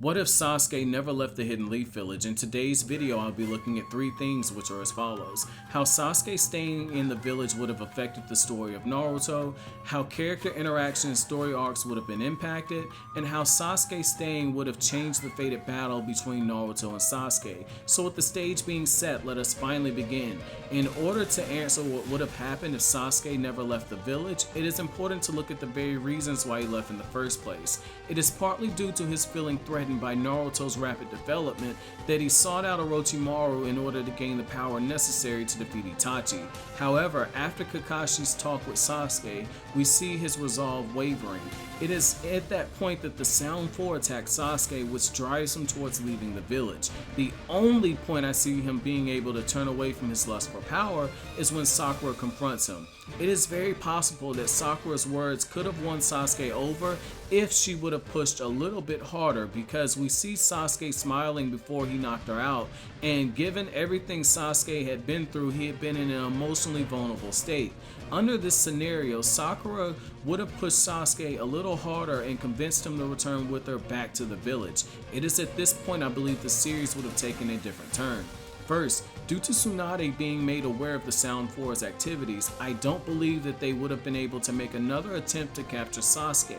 What if Sasuke never left the Hidden Leaf Village? In today's video, I'll be looking at three things, which are as follows. How Sasuke staying in the village would have affected the story of Naruto, how character interaction and story arcs would have been impacted, and how Sasuke staying would have changed the fated battle between Naruto and Sasuke. So with the stage being set, let us finally begin. In order to answer what would have happened if Sasuke never left the village, it is important to look at the very reasons why he left in the first place. It is partly due to his feeling threatened by Naruto's rapid development that he sought out Orochimaru in order to gain the power necessary to defeat Itachi. However, after Kakashi's talk with Sasuke, we see his resolve wavering. It is at that point that the Sound 4 attacks Sasuke, which drives him towards leaving the village. The only point I see him being able to turn away from his lust for power is when Sakura confronts him. It is very possible that Sakura's words could have won Sasuke over if she would have pushed a little bit harder, because we see Sasuke smiling before he knocked her out, and given everything Sasuke had been through, he had been in an emotionally vulnerable state. Under this scenario, Sakura would have pushed Sasuke a little harder and convinced him to return with her back to the village. It is at this point I believe the series would have taken a different turn. First, due to Tsunade being made aware of the Sound 4's activities, I don't believe that they would have been able to make another attempt to capture Sasuke.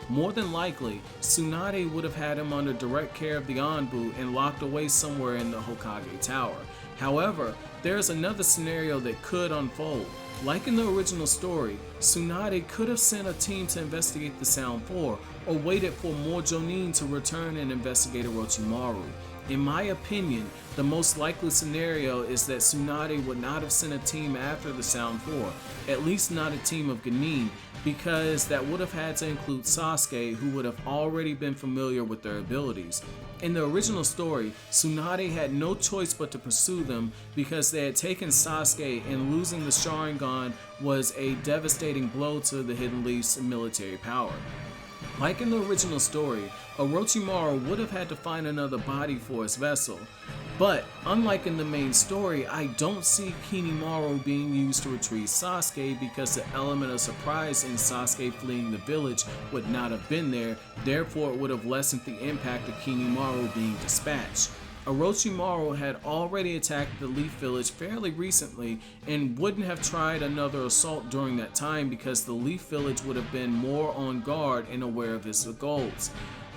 More than likely, Tsunade would have had him under direct care of the Anbu and locked away somewhere in the Hokage Tower. However, there is another scenario that could unfold. Like in the original story, Tsunade could have sent a team to investigate the Sound 4, or waited for more Jonin to return and investigate Orochimaru. In my opinion, the most likely scenario is that Tsunade would not have sent a team after the Sound 4, at least not a team of Genin, because that would have had to include Sasuke, who would have already been familiar with their abilities. In the original story, Tsunade had no choice but to pursue them because they had taken Sasuke, and losing the Sharingan was a devastating blow to the Hidden Leaf's military power. Like in the original story, Orochimaru would have had to find another body for his vessel. But, unlike in the main story, I don't see Kinemaro being used to retrieve Sasuke, because the element of surprise in Sasuke fleeing the village would not have been there, therefore it would have lessened the impact of Kinemaro being dispatched. Orochimaru had already attacked the Leaf Village fairly recently and wouldn't have tried another assault during that time, because the Leaf Village would have been more on guard and aware of his goals.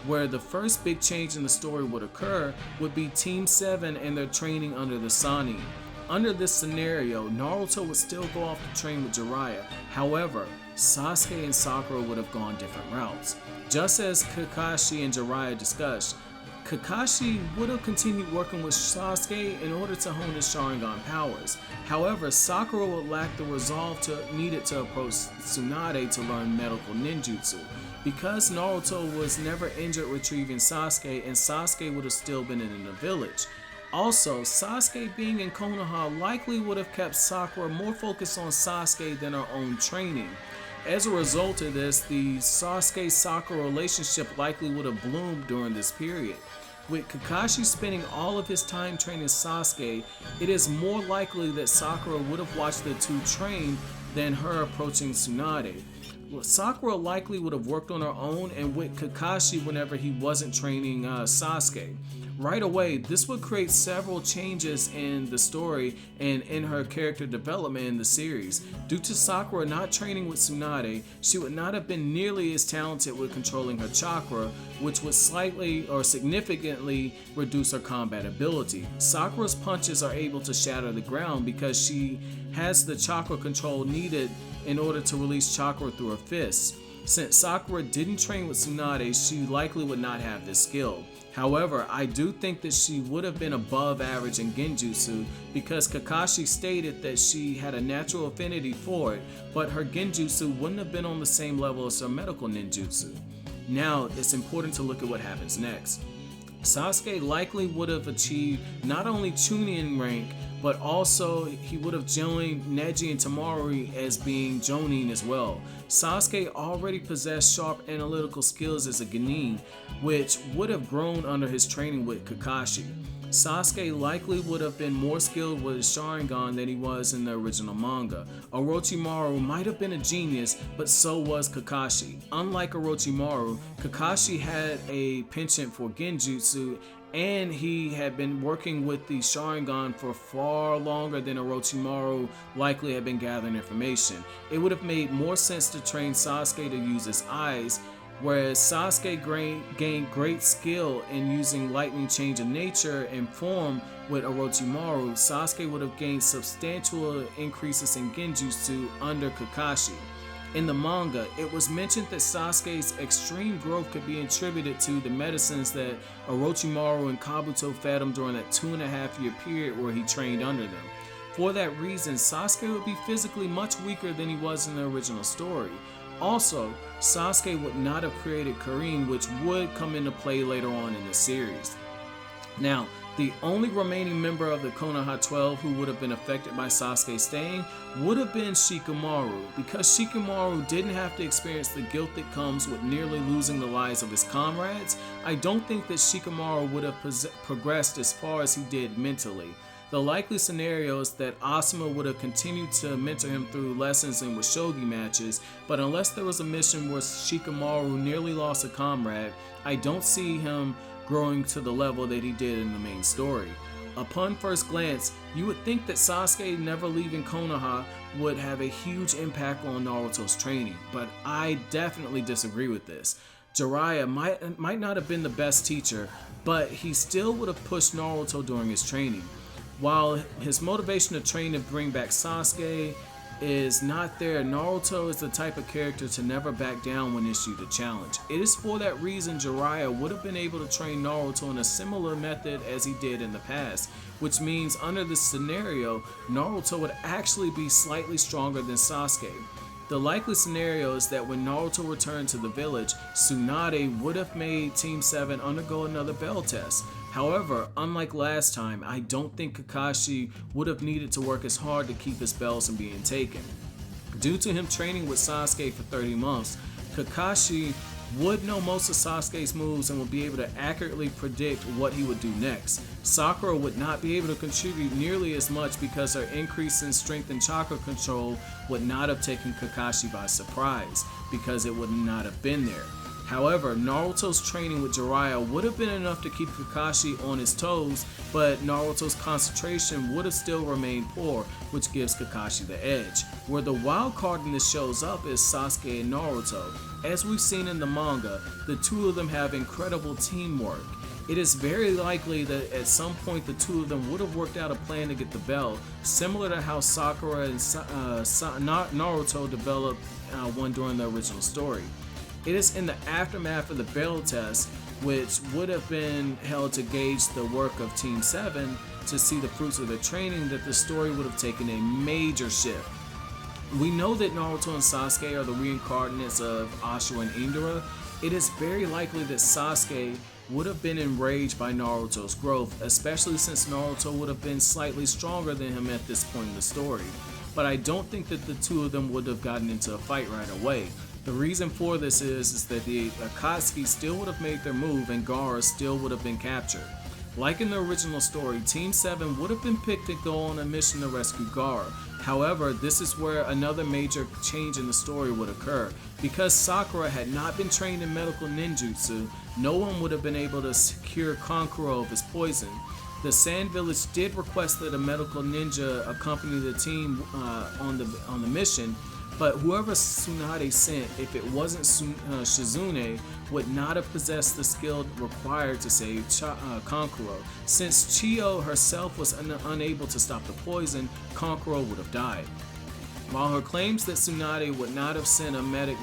Where the first big change in the story would occur would be Team 7 and their training under the Sannin. Under this scenario, Naruto would still go off to train with Jiraiya. However, Sasuke and Sakura would have gone different routes. Just as Kakashi and Jiraiya discussed, Kakashi would have continued working with Sasuke in order to hone his Sharingan powers. However, Sakura would lack the resolve needed to approach Tsunade to learn medical ninjutsu. Because Naruto was never injured retrieving Sasuke, and Sasuke would have still been in the village. Also, Sasuke being in Konoha likely would have kept Sakura more focused on Sasuke than her own training. As a result of this, the Sasuke-Sakura relationship likely would have bloomed during this period. With Kakashi spending all of his time training Sasuke, it is more likely that Sakura would have watched the two train than her approaching Tsunade. Sakura likely would have worked on her own and with Kakashi whenever he wasn't training Sasuke. Right away, this would create several changes in the story and in her character development in the series. Due to Sakura not training with Tsunade, she would not have been nearly as talented with controlling her chakra, which would slightly or significantly reduce her combat ability. Sakura's punches are able to shatter the ground because she has the chakra control needed in order to release chakra through her fists. Since Sakura didn't train with Tsunade, she likely would not have this skill. However, I do think that she would have been above average in Genjutsu, because Kakashi stated that she had a natural affinity for it, but her Genjutsu wouldn't have been on the same level as her medical ninjutsu. Now, it's important to look at what happens next. Sasuke likely would have achieved not only Chunin rank, but also he would have joined Neji and Temari as being Jonin as well. Sasuke already possessed sharp analytical skills as a Genin, which would have grown under his training with Kakashi. Sasuke likely would have been more skilled with his Sharingan than he was in the original manga. Orochimaru might have been a genius, but so was Kakashi. Unlike Orochimaru, Kakashi had a penchant for genjutsu, and he had been working with the Sharingan for far longer than Orochimaru likely had been gathering information. It would have made more sense to train Sasuke to use his eyes. Whereas Sasuke gained great skill in using lightning change of nature and form with Orochimaru, Sasuke would have gained substantial increases in genjutsu under Kakashi. In the manga, it was mentioned that Sasuke's extreme growth could be attributed to the medicines that Orochimaru and Kabuto fed him during that 2.5-year period where he trained under them. For that reason, Sasuke would be physically much weaker than he was in the original story. Also, Sasuke would not have created Karin, which would come into play later on in the series. Now, the only remaining member of the Konoha 12 who would have been affected by Sasuke staying would have been Shikamaru. Because Shikamaru didn't have to experience the guilt that comes with nearly losing the lives of his comrades, I don't think that Shikamaru would have progressed as far as he did mentally. The likely scenario is that Asuma would have continued to mentor him through lessons and with shogi matches, but unless there was a mission where Shikamaru nearly lost a comrade, I don't see him growing to the level that he did in the main story. Upon first glance, you would think that Sasuke never leaving Konoha would have a huge impact on Naruto's training, but I definitely disagree with this. Jiraiya might not have been the best teacher, but he still would have pushed Naruto during his training. While his motivation to train to bring back Sasuke is not there, Naruto is the type of character to never back down when issued a challenge. It is for that reason Jiraiya would have been able to train Naruto in a similar method as he did in the past, which means under this scenario, Naruto would actually be slightly stronger than Sasuke. The likely scenario is that when Naruto returned to the village, Tsunade would have made Team 7 undergo another bell test. However, unlike last time, I don't think Kakashi would have needed to work as hard to keep his bells from being taken. Due to him training with Sasuke for 30 months, Kakashi would know most of Sasuke's moves and would be able to accurately predict what he would do next. Sakura would not be able to contribute nearly as much because her increase in strength and chakra control would not have taken Kakashi by surprise, because it would not have been there. However, Naruto's training with Jiraiya would have been enough to keep Kakashi on his toes, but Naruto's concentration would have still remained poor, which gives Kakashi the edge. Where the wild card in this shows up is Sasuke and Naruto. As we've seen in the manga, the two of them have incredible teamwork. It is very likely that at some point the two of them would have worked out a plan to get the belt, similar to how Sakura and Naruto developed one during the original story. It is in the aftermath of the bell test, which would have been held to gauge the work of Team 7 to see the fruits of their training, that the story would have taken a major shift. We know that Naruto and Sasuke are the reincarnates of Ashura and Indra. It is very likely that Sasuke would have been enraged by Naruto's growth, especially since Naruto would have been slightly stronger than him at this point in the story. But I don't think that the two of them would have gotten into a fight right away. The reason for this is that the Akatsuki still would have made their move and Gaara still would have been captured. Like in the original story, Team 7 would have been picked to go on a mission to rescue Gaara. However, this is where another major change in the story would occur. Because Sakura had not been trained in medical ninjutsu, no one would have been able to secure Kankuro of his poison. The Sand Village did request that a medical ninja accompany the team on the mission, but whoever Tsunade sent, if it wasn't Shizune, would not have possessed the skill required to save Kankuro. Since Chiyo herself was unable to stop the poison, Kankuro would have died. While her claims that Tsunade would not have sent a medic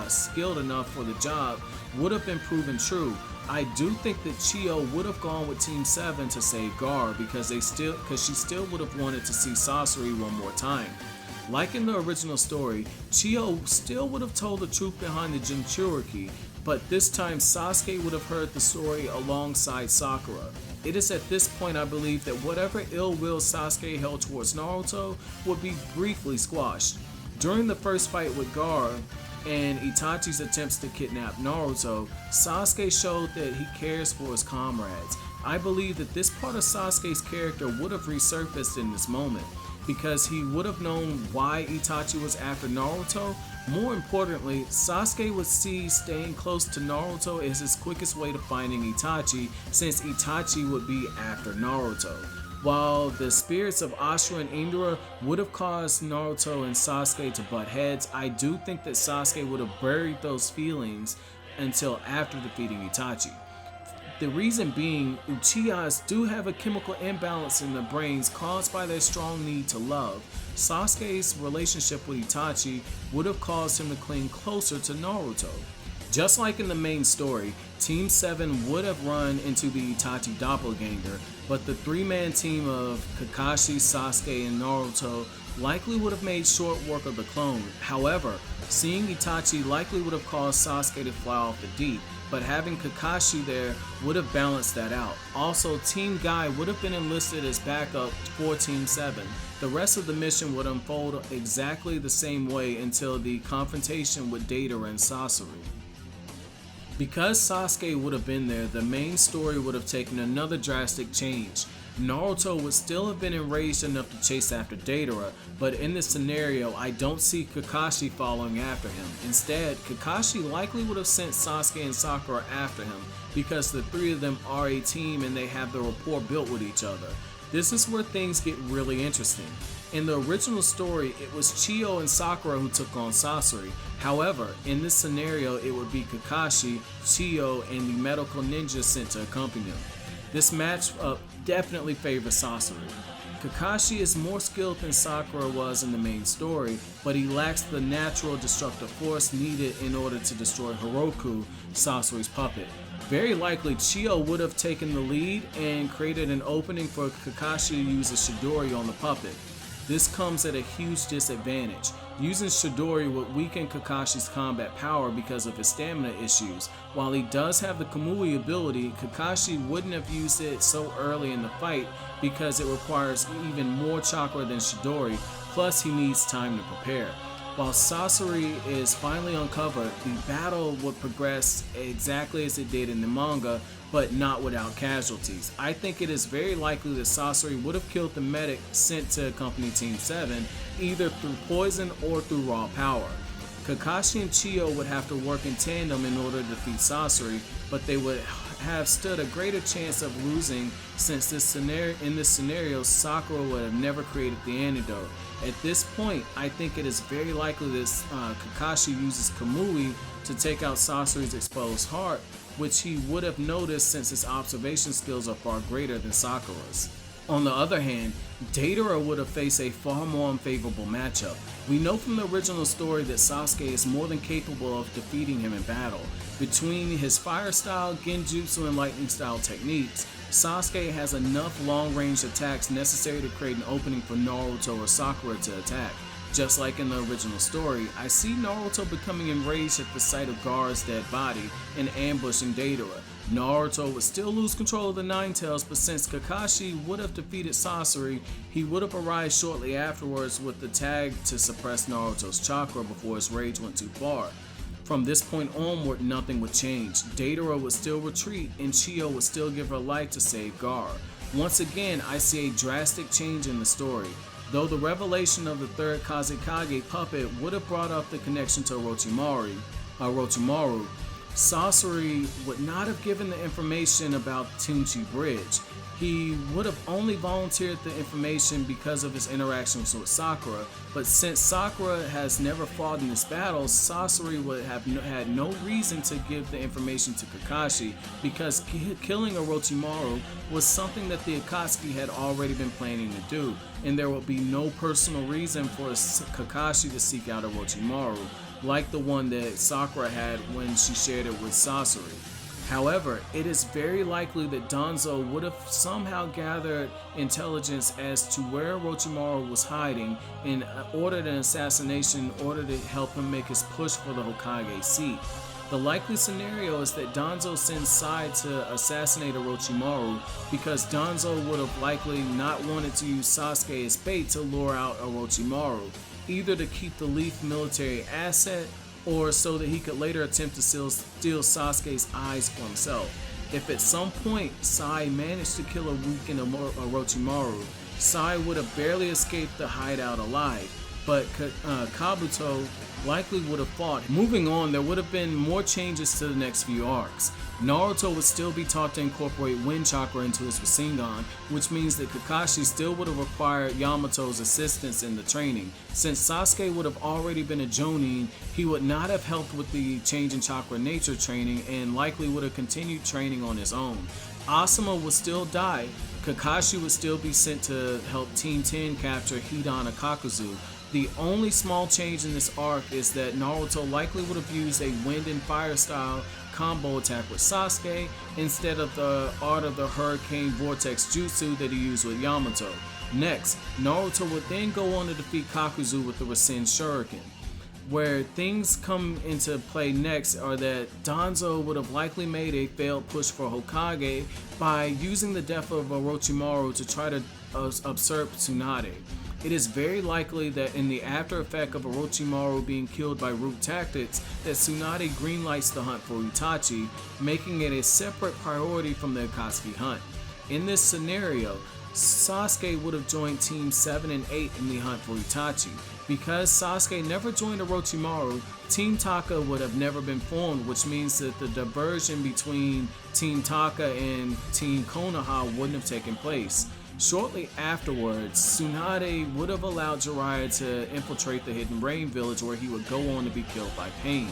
skilled enough for the job would have been proven true, I do think that Chiyo would have gone with Team 7 to save Gaara because she still would have wanted to see Sasori one more time. Like in the original story, Chiyo still would have told the truth behind the Jinchuriki, but this time Sasuke would have heard the story alongside Sakura. It is at this point I believe that whatever ill will Sasuke held towards Naruto would be briefly squashed. During the first fight with Gaara and Itachi's attempts to kidnap Naruto, Sasuke showed that he cares for his comrades. I believe that this part of Sasuke's character would have resurfaced in this moment, because he would have known why Itachi was after Naruto. More importantly, Sasuke would see staying close to Naruto as his quickest way to finding Itachi, since Itachi would be after Naruto. While the spirits of Ashura and Indra would have caused Naruto and Sasuke to butt heads, I do think that Sasuke would have buried those feelings until after defeating Itachi. The reason being, Uchihas do have a chemical imbalance in their brains caused by their strong need to love. Sasuke's relationship with Itachi would have caused him to cling closer to Naruto. Just like in the main story, Team 7 would have run into the Itachi doppelganger, but the three-man team of Kakashi, Sasuke, and Naruto likely would have made short work of the clone. However, seeing Itachi likely would have caused Sasuke to fly off the deep, but having Kakashi there would have balanced that out. Also, Team Guy would have been enlisted as backup for Team 7. The rest of the mission would unfold exactly the same way until the confrontation with Deidara and Sasori. Because Sasuke would have been there, the main story would have taken another drastic change. Naruto would still have been enraged enough to chase after Deidara, but in this scenario, I don't see Kakashi following after him. Instead, Kakashi likely would have sent Sasuke and Sakura after him, because the three of them are a team and they have the rapport built with each other. This is where things get really interesting. In the original story, it was Chiyo and Sakura who took on Sasori. However, in this scenario, it would be Kakashi, Chiyo, and the medical ninja sent to accompany him. This matchup definitely favors Sasori. Kakashi is more skilled than Sakura was in the main story, but he lacks the natural destructive force needed in order to destroy Heroku, Sasori's puppet. Very likely, Chiyo would have taken the lead and created an opening for Kakashi to use a Chidori on the puppet. This comes at a huge disadvantage. Using Chidori would weaken Kakashi's combat power because of his stamina issues. While he does have the Kamui ability, Kakashi wouldn't have used it so early in the fight because it requires even more chakra than Chidori, plus he needs time to prepare. While Sasori is finally uncovered, the battle would progress exactly as it did in the manga, but not without casualties. I think it is very likely that Sasori would have killed the medic sent to accompany Team 7, either through poison or through raw power. Kakashi and Chiyo would have to work in tandem in order to defeat Sasori, but they would have stood a greater chance of losing since in this scenario, Sakura would have never created the antidote. At this point, I think it is very likely that Kakashi uses Kamui to take out Sasori's exposed heart, which he would have noticed since his observation skills are far greater than Sakura's. On the other hand, Deidara would have faced a far more unfavorable matchup. We know from the original story that Sasuke is more than capable of defeating him in battle. Between his fire style, genjutsu, and lightning style techniques, Sasuke has enough long-range attacks necessary to create an opening for Naruto or Sakura to attack. Just like in the original story, I see Naruto becoming enraged at the sight of Gaara's dead body and ambushing Deidara. Naruto would still lose control of the Nine Tails, but since Kakashi would have defeated Sasori, he would have arrived shortly afterwards with the tag to suppress Naruto's chakra before his rage went too far. From this point onward, nothing would change. Deidara would still retreat, and Chiyo would still give her life to save Gaara. Once again, I see a drastic change in the story. Though the revelation of the third Kazekage puppet would have brought up the connection to Orochimaru, Sasori would not have given the information about Tunchi Bridge. He would have only volunteered the information because of his interactions with Sakura, but since Sakura has never fought in this battle, Sasori would have had no reason to give the information to Kakashi because killing Orochimaru was something that the Akatsuki had already been planning to do, and there would be no personal reason for Kakashi to seek out Orochimaru, like the one that Sakura had when she shared it with Sasori. However, it is very likely that Danzo would have somehow gathered intelligence as to where Orochimaru was hiding and ordered an assassination in order to help him make his push for the Hokage seat. The likely scenario is that Danzo sends Sai to assassinate Orochimaru because Danzo would have likely not wanted to use Sasuke as bait to lure out Orochimaru, either to keep the Leaf military asset or so that he could later attempt to steal Sasuke's eyes for himself. If at some point Sai managed to kill a weakened Orochimaru, Sai would have barely escaped the hideout alive, but Kabuto likely would have fought. Moving on, there would have been more changes to the next few arcs. Naruto would still be taught to incorporate wind chakra into his Rasengan, which means that Kakashi still would have required Yamato's assistance in the training. Since Sasuke would have already been a Jonin, he would not have helped with the change in chakra nature training and likely would have continued training on his own. Asuma would still die. Kakashi would still be sent to help Team 10 capture Hidan Akakuzu. The only small change in this arc is that Naruto likely would have used a wind and fire style combo attack with Sasuke instead of the Art of the Hurricane Vortex Jutsu that he used with Yamato. Next, Naruto would then go on to defeat Kakuzu with the Rasen Shuriken. Where things come into play next are that Danzo would have likely made a failed push for Hokage by using the death of Orochimaru to try to usurp Tsunade. It is very likely that in the after effect of Orochimaru being killed by root tactics, that Tsunade greenlights the hunt for Itachi, making it a separate priority from the Akatsuki hunt. In this scenario, Sasuke would have joined Teams 7 and 8 in the hunt for Itachi. Because Sasuke never joined Orochimaru, Team Taka would have never been formed, which means that the diversion between Team Taka and Team Konoha wouldn't have taken place. Shortly afterwards, Tsunade would have allowed Jiraiya to infiltrate the Hidden Rain village where he would go on to be killed by Pain.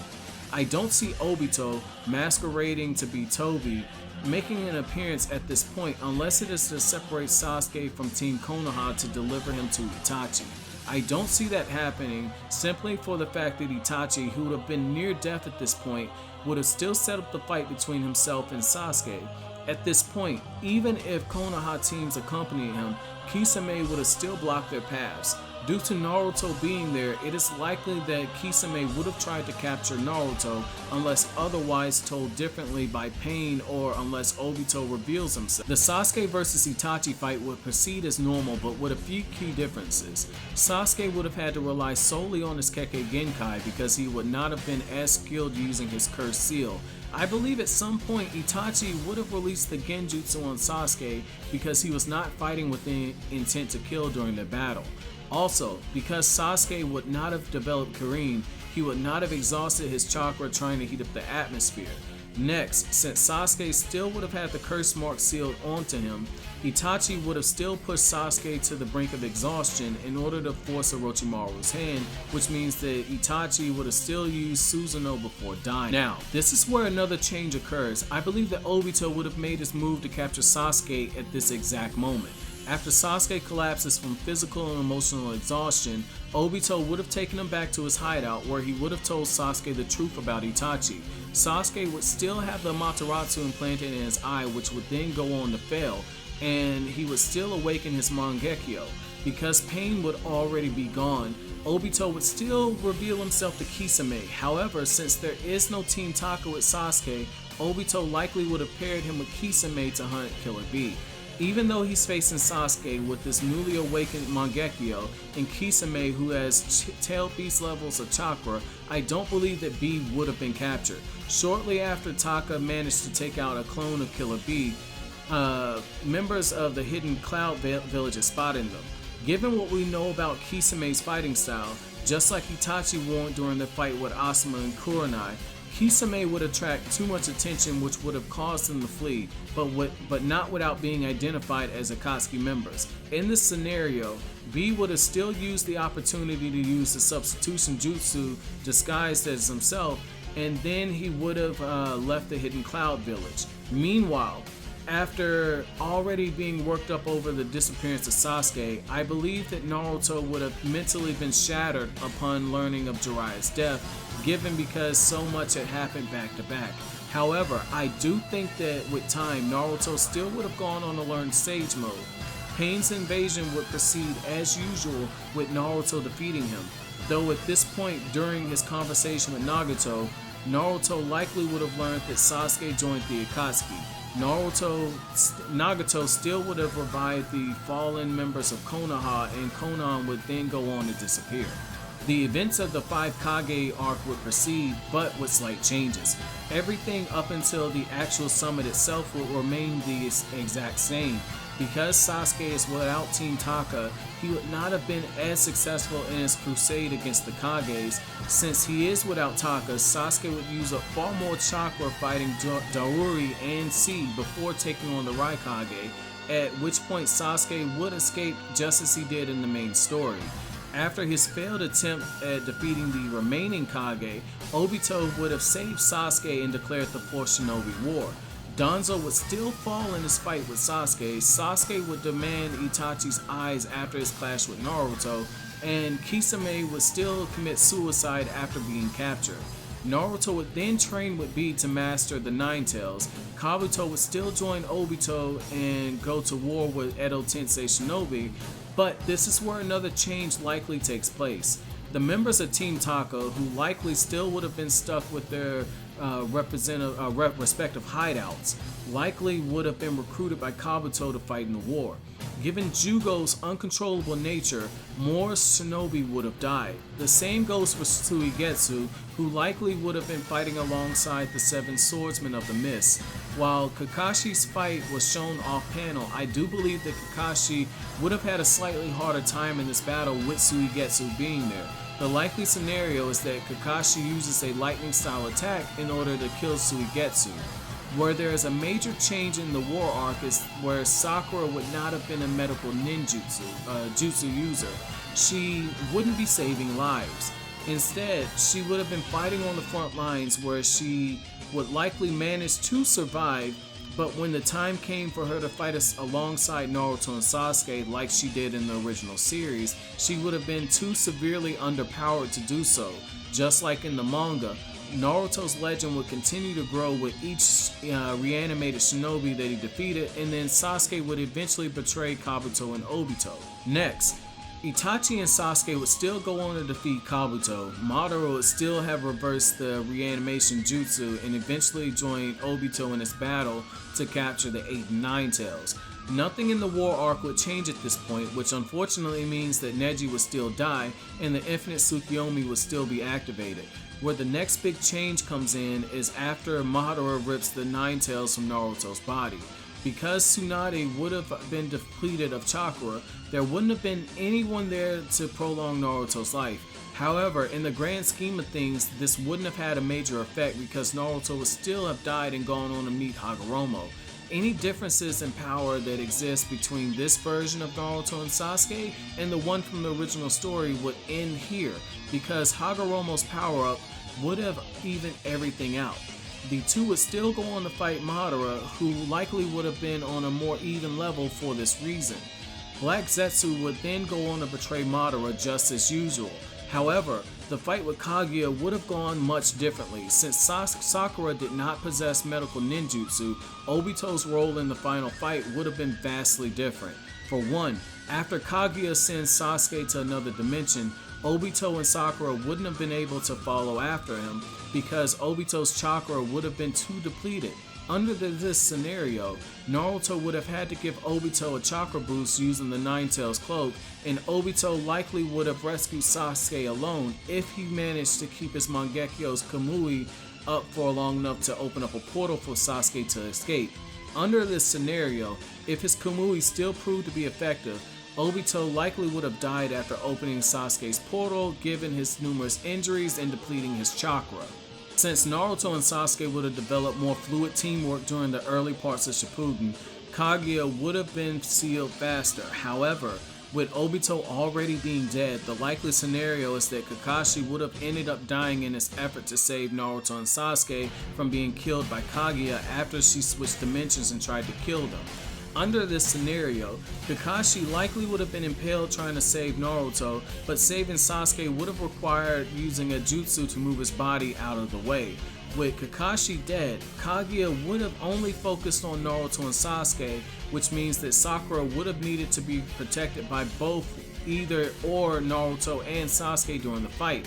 I don't see Obito, masquerading to be Tobi, making an appearance at this point unless it is to separate Sasuke from Team Konoha to deliver him to Itachi. I don't see that happening simply for the fact that Itachi, who would have been near death at this point, would have still set up the fight between himself and Sasuke. At this point, even if Konoha teams accompanied him, Kisame would have still blocked their paths. Due to Naruto being there, it is likely that Kisame would have tried to capture Naruto unless otherwise told differently by Pain or unless Obito reveals himself. The Sasuke vs Itachi fight would proceed as normal but with a few key differences. Sasuke would have had to rely solely on his Kekkei Genkai because he would not have been as skilled using his cursed seal. I believe at some point Itachi would have released the Genjutsu on Sasuke because he was not fighting with the intent to kill during the battle. Also, because Sasuke would not have developed Kirin, he would not have exhausted his chakra trying to heat up the atmosphere. Next, since Sasuke still would have had the curse mark sealed onto him, Itachi would have still pushed Sasuke to the brink of exhaustion in order to force Orochimaru's hand, which means that Itachi would have still used Susanoo before dying. Now, this is where another change occurs. I believe that Obito would have made his move to capture Sasuke at this exact moment. After Sasuke collapses from physical and emotional exhaustion, Obito would have taken him back to his hideout where he would have told Sasuke the truth about Itachi. Sasuke would still have the Amaterasu implanted in his eye, which would then go on to fail, and he would still awaken his Mangekyo. Because Pain would already be gone, Obito would still reveal himself to Kisame. However, since there is no Team Taka with Sasuke, Obito likely would have paired him with Kisame to hunt Killer Bee. Even though he's facing Sasuke with this newly awakened Mangekyo and Kisame who has tail beast levels of chakra, I don't believe that Bee would have been captured. Shortly after Taka managed to take out a clone of Killer Bee, members of the Hidden Cloud Village spotted them. Given what we know about Kisame's fighting style, just like Itachi warned during the fight with Asuma and Kurenai, Kisame would attract too much attention which would have caused them to flee, but not without being identified as Akatsuki members. In this scenario, B would have still used the opportunity to use the substitution jutsu disguised as himself, and then he would have left the Hidden Cloud Village. Meanwhile, after already being worked up over the disappearance of Sasuke, I believe that Naruto would have mentally been shattered upon learning of Jiraiya's death, given because so much had happened back to back. However, I do think that with time, Naruto still would have gone on to learn Sage Mode. Pain's invasion would proceed as usual with Naruto defeating him, though at this point during his conversation with Nagato, Naruto likely would have learned that Sasuke joined the Akatsuki. Nagato still would have revived the fallen members of Konoha, and Konan would then go on to disappear. The events of the 5 Kage arc would proceed, but with slight changes. Everything up until the actual summit itself would remain the exact same. Because Sasuke is without Team Taka, he would not have been as successful in his crusade against the Kages. Since he is without Taka, Sasuke would use up far more chakra fighting Daruri and C before taking on the Raikage, at which point Sasuke would escape just as he did in the main story. After his failed attempt at defeating the remaining Kage, Obito would have saved Sasuke and declared the Fourth Shinobi War. Danzo would still fall in his fight with Sasuke. Sasuke would demand Itachi's eyes after his clash with Naruto, and Kisame would still commit suicide after being captured. Naruto would then train with B to master the Nine Tails. Kabuto would still join Obito and go to war with Edo Tensei Shinobi, but this is where another change likely takes place. The members of Team Taka, who likely still would have been stuck with their respective hideouts, likely would have been recruited by Kabuto to fight in the war. Given Jugo's uncontrollable nature, more shinobi would have died. The same goes for Suigetsu, who likely would have been fighting alongside the 7 swordsmen of the mist. While Kakashi's fight was shown off-panel, I do believe that Kakashi would have had a slightly harder time in this battle with Suigetsu being there. The likely scenario is that Kakashi uses a lightning-style attack in order to kill Suigetsu. Where there is a major change in the war arc is where Sakura would not have been a medical jutsu user. She wouldn't be saving lives. Instead, she would have been fighting on the front lines where she would likely manage to survive, but when the time came for her to fight us alongside Naruto and Sasuke like she did in the original series, she would have been too severely underpowered to do so. Just like in the manga, Naruto's legend would continue to grow with each reanimated shinobi that he defeated, and then Sasuke would eventually betray Kabuto and Obito. Next, Itachi and Sasuke would still go on to defeat Kabuto. Madara would still have reversed the reanimation jutsu and eventually join Obito in this battle to capture the 8 and 9 tails. Nothing in the war arc would change at this point, which unfortunately means that Neji would still die and the Infinite Tsukiyomi would still be activated. Where the next big change comes in is after Madara rips the 9 tails from Naruto's body. Because Tsunade would have been depleted of chakra, there wouldn't have been anyone there to prolong Naruto's life. However, in the grand scheme of things, this wouldn't have had a major effect because Naruto would still have died and gone on to meet Hagoromo. Any differences in power that exist between this version of Naruto and Sasuke and the one from the original story would end here, because Hagoromo's power-up would have evened everything out. The two would still go on to fight Madara, who likely would have been on a more even level for this reason. Black Zetsu would then go on to betray Madara just as usual. However, the fight with Kaguya would have gone much differently. Since Sakura did not possess medical ninjutsu, Obito's role in the final fight would have been vastly different. For one, after Kaguya sends Sasuke to another dimension, Obito and Sakura wouldn't have been able to follow after him because Obito's chakra would have been too depleted. Under this scenario, Naruto would have had to give Obito a chakra boost using the Nine Tails cloak, and Obito likely would have rescued Sasuke alone if he managed to keep his Mangekyo's Kamui up for long enough to open up a portal for Sasuke to escape. Under this scenario, if his Kamui still proved to be effective, Obito likely would have died after opening Sasuke's portal, given his numerous injuries and depleting his chakra. Since Naruto and Sasuke would have developed more fluid teamwork during the early parts of Shippuden, Kaguya would have been sealed faster. However, with Obito already being dead, the likely scenario is that Kakashi would have ended up dying in his effort to save Naruto and Sasuke from being killed by Kaguya after she switched dimensions and tried to kill them. Under this scenario, Kakashi likely would have been impaled trying to save Naruto, but saving Sasuke would have required using a jutsu to move his body out of the way. With Kakashi dead, Kaguya would have only focused on Naruto and Sasuke, which means that Sakura would have needed to be protected by both either or Naruto and Sasuke during the fight.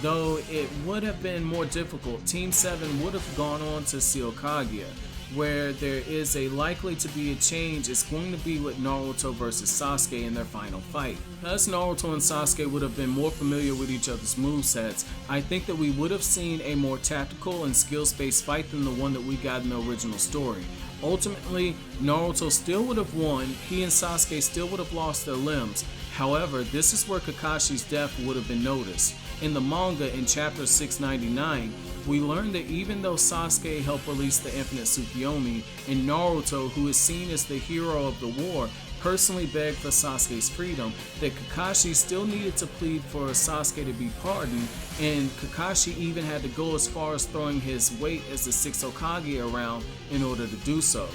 Though it would have been more difficult, Team 7 would have gone on to seal Kaguya. where there is a likely to be a change is going to be with Naruto versus Sasuke in their final fight. As Naruto and Sasuke would have been more familiar with each other's movesets, I think that we would have seen a more tactical and skills-based fight than the one that we got in the original story. Ultimately, Naruto still would have won, he and Sasuke still would have lost their limbs. However, this is where Kakashi's death would have been noticed. In the manga, in chapter 699, we learn that even though Sasuke helped release the Infinite Tsukuyomi, and Naruto, who is seen as the hero of the war, personally begged for Sasuke's freedom, that Kakashi still needed to plead for Sasuke to be pardoned, and Kakashi even had to go as far as throwing his weight as the Six Hokage around in order to do so.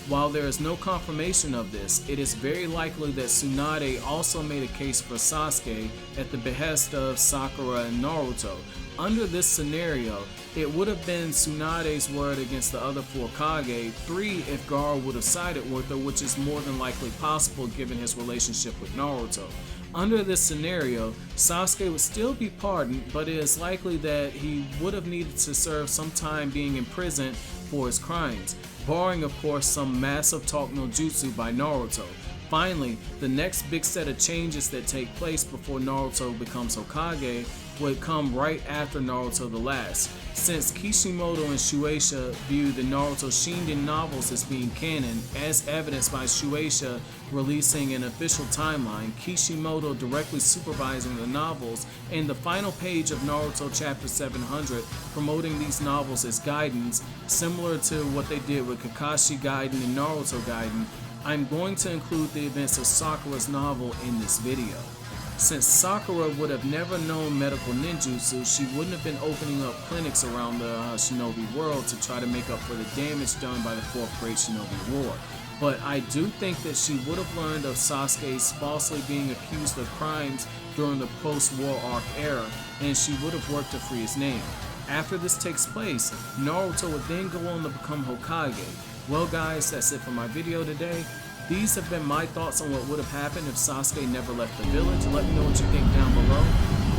While there is no confirmation of this, it is very likely that Tsunade also made a case for Sasuke at the behest of Sakura and Naruto. Under this scenario, it would have been Tsunade's word against the other four Kage, 3 if Gaara would have sided with her, which is more than likely possible given his relationship with Naruto. Under this scenario, Sasuke would still be pardoned, but it is likely that he would have needed to serve some time being imprisoned for his crimes, barring of course some massive talk no jutsu by Naruto. Finally, the next big set of changes that take place before Naruto becomes Hokage would come right after Naruto the Last. Since Kishimoto and Shueisha view the Naruto Shinden novels as being canon, as evidenced by Shueisha releasing an official timeline, Kishimoto directly supervising the novels, and the final page of Naruto chapter 700 promoting these novels as guidance, similar to what they did with Kakashi Gaiden and Naruto Gaiden, I'm going to include the events of Sakura's novel in this video. Since Sakura would have never known medical ninjutsu, she wouldn't have been opening up clinics around the shinobi world to try to make up for the damage done by the 4th Great Shinobi War. But I do think that she would have learned of Sasuke's falsely being accused of crimes during the post-war arc era, and she would have worked to free his name. After this takes place, Naruto would then go on to become Hokage. Well guys, that's it for my video today. These have been my thoughts on what would have happened if Sasuke never left the village. Let me know what you think down below.